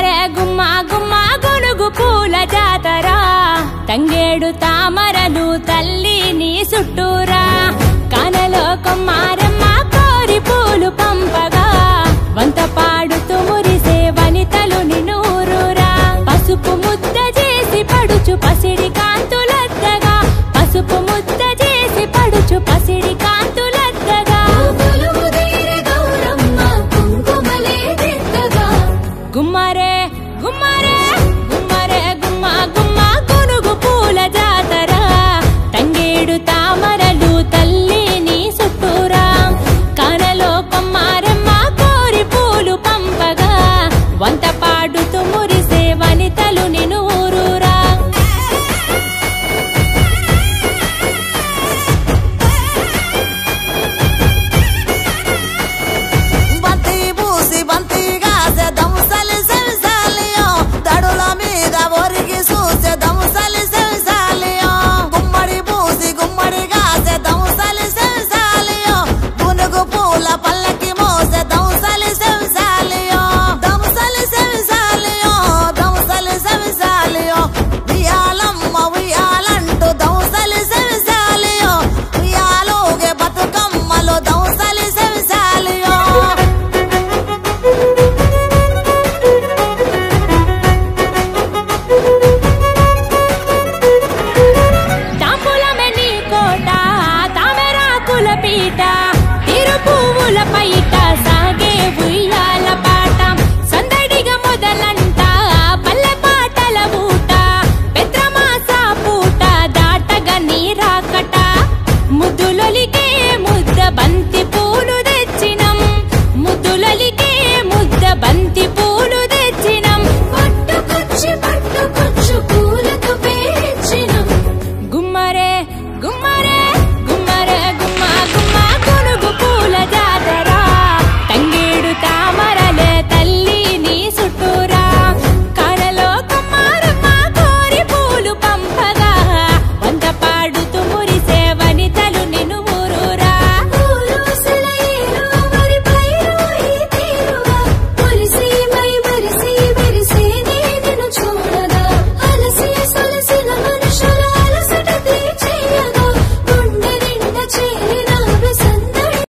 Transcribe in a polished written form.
గుమ్మరే గుమ్మ గుమ్మ గొనుగు పూల జాతర తంగేడు తామరలు తల్లి నీ చుట్టూరా కానలో కొమ్మారమ్మ కోరి పూలు పంపగా వంత పాడుతూ మురిసే వనితలు నిన్నూరురా పసుపు ముద్ద చేసి పడుచు పసిడి కాంతులద్దగా పసుపు ముద్ద చేసి పడుచు పసిడి కాంతులద్దగా గుమ్మరే గుమ్మరే గుమ్మరే గుమ్మ